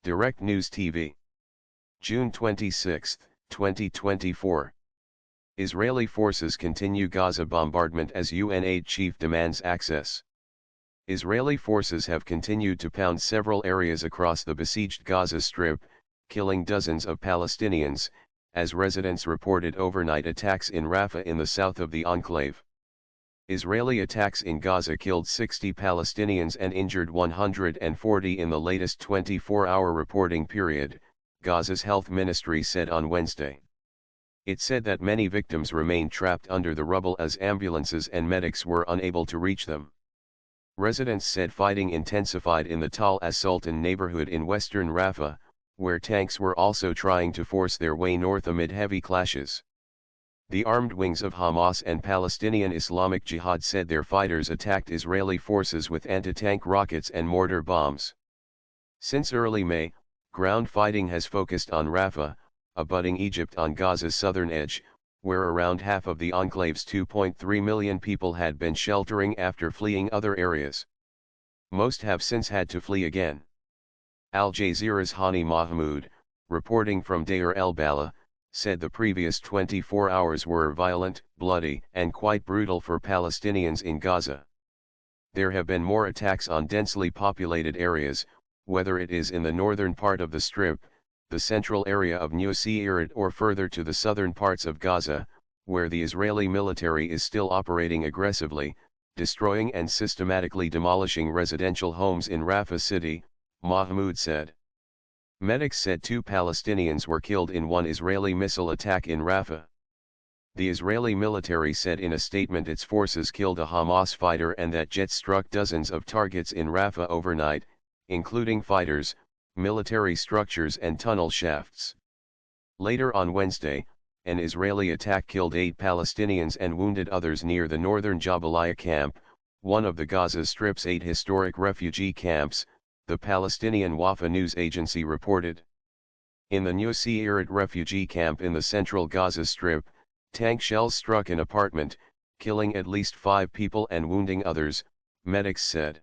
Direct News TV. June 26, 2024. Israeli forces continue Gaza bombardment as UN aid chief demands access. Israeli forces have continued to pound several areas across the besieged Gaza Strip, killing dozens of Palestinians, as residents reported overnight attacks in Rafah in the south of the enclave. Israeli attacks in Gaza killed 60 Palestinians and injured 140 in the latest 24-hour reporting period, Gaza's health ministry said on Wednesday. It said that many victims remained trapped under the rubble as ambulances and medics were unable to reach them. Residents said fighting intensified in the Tal as-Sultan neighborhood in western Rafah, where tanks were also trying to force their way north amid heavy clashes. The armed wings of Hamas and Palestinian Islamic Jihad said their fighters attacked Israeli forces with anti-tank rockets and mortar bombs. Since early May, ground fighting has focused on Rafah, abutting Egypt on Gaza's southern edge, where around half of the enclave's 2.3 million people had been sheltering after fleeing other areas. Most have since had to flee again. Al Jazeera's Hani Mahmoud, reporting from Deir el-Bala, said the previous 24 hours were violent, bloody, and quite brutal for Palestinians in Gaza. There have been more attacks on densely populated areas, whether it is in the northern part of the Strip, the central area of Nuseirat or further to the southern parts of Gaza, where the Israeli military is still operating aggressively, destroying and systematically demolishing residential homes in Rafah city, Mahmoud said. Medics said 2 Palestinians were killed in one Israeli missile attack in Rafah. The Israeli military said in a statement its forces killed a Hamas fighter and that jets struck dozens of targets in Rafah overnight, including fighters, military structures and tunnel shafts. Later on Wednesday, an Israeli attack killed 8 Palestinians and wounded others near the northern Jabalia camp, one of the Gaza Strip's 8 historic refugee camps, the Palestinian Wafa news agency reported. In the Nuseirat refugee camp in the central Gaza Strip, tank shells struck an apartment, killing at least 5 people and wounding others, medics said.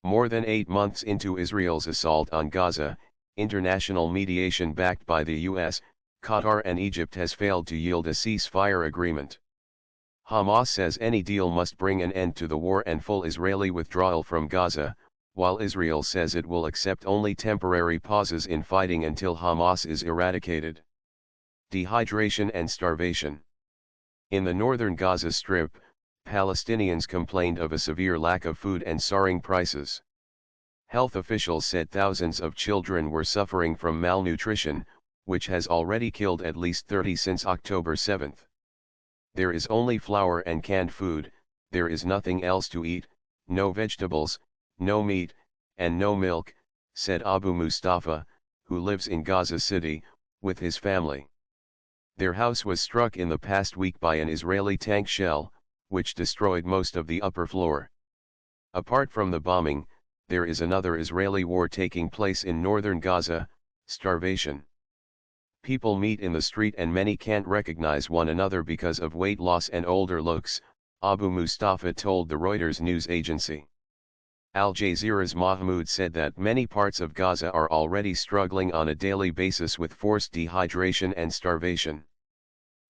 More than 8 months into Israel's assault on Gaza, international mediation backed by the US, Qatar and Egypt has failed to yield a ceasefire agreement. Hamas says any deal must bring an end to the war and full Israeli withdrawal from Gaza, while Israel says it will accept only temporary pauses in fighting until Hamas is eradicated. Dehydration and starvation. In the northern Gaza Strip, Palestinians complained of a severe lack of food and soaring prices. Health officials said thousands of children were suffering from malnutrition, which has already killed at least 30 since October 7. There is only flour and canned food, there is nothing else to eat, no vegetables, no meat, and no milk, said Abu Mustafa, who lives in Gaza City, with his family. Their house was struck in the past week by an Israeli tank shell, which destroyed most of the upper floor. Apart from the bombing, there is another Israeli war taking place in northern Gaza, starvation. People meet in the street and many can't recognize one another because of weight loss and older looks, Abu Mustafa told the Reuters news agency. Al Jazeera's Mahmoud said that many parts of Gaza are already struggling on a daily basis with forced dehydration and starvation.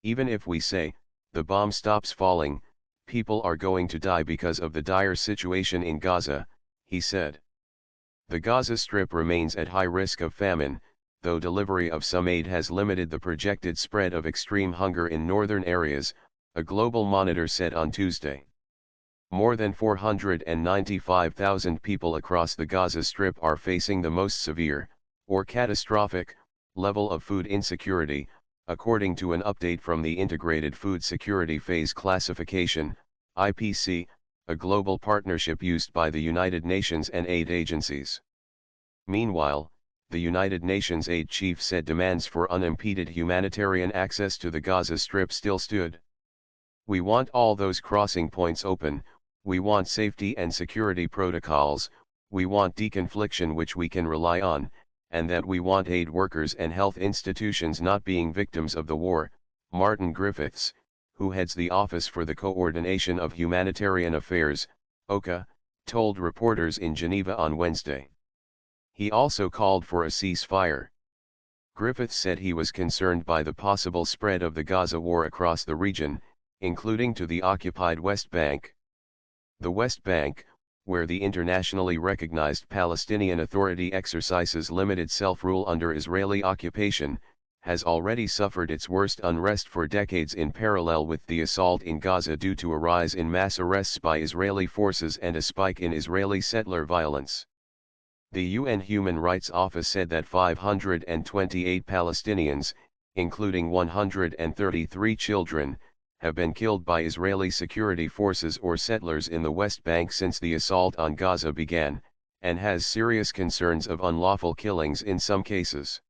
Even if we say, the bomb stops falling, people are going to die because of the dire situation in Gaza, he said. The Gaza Strip remains at high risk of famine, though delivery of some aid has limited the projected spread of extreme hunger in northern areas, a global monitor said on Tuesday. More than 495,000 people across the Gaza Strip are facing the most severe, or catastrophic, level of food insecurity, according to an update from the Integrated Food Security Phase Classification, IPC, a global partnership used by the United Nations and aid agencies. Meanwhile, the United Nations aid chief said demands for unimpeded humanitarian access to the Gaza Strip still stood. We want all those crossing points open, we want safety and security protocols, we want deconfliction which we can rely on, and that we want aid workers and health institutions not being victims of the war, Martin Griffiths, who heads the Office for the Coordination of Humanitarian Affairs, OCHA, told reporters in Geneva on Wednesday. He also called for a ceasefire. Griffiths said he was concerned by the possible spread of the Gaza war across the region, including to the occupied West Bank. The West Bank, where the internationally recognized Palestinian Authority exercises limited self-rule under Israeli occupation, has already suffered its worst unrest for decades in parallel with the assault in Gaza due to a rise in mass arrests by Israeli forces and a spike in Israeli settler violence. The UN Human Rights Office said that 528 Palestinians, including 133 children, have been killed by Israeli security forces or settlers in the West Bank since the assault on Gaza began, and has serious concerns of unlawful killings in some cases.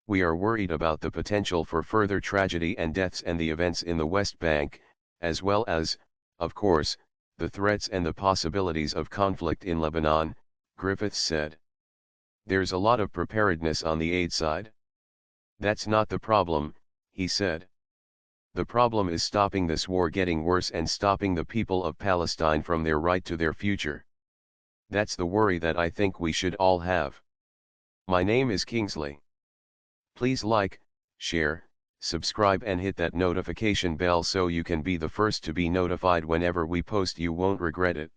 We are worried about the potential for further tragedy and deaths and the events in the West Bank, as well as, of course, the threats and the possibilities of conflict in Lebanon, Griffiths said. There's a lot of preparedness on the aid side. That's not the problem, he said. The problem is stopping this war getting worse and stopping the people of Palestine from their right to their future. That's the worry that I think we should all have. My name is Kingsley. Please like, share, subscribe and hit that notification bell so you can be the first to be notified whenever we post. You won't regret it.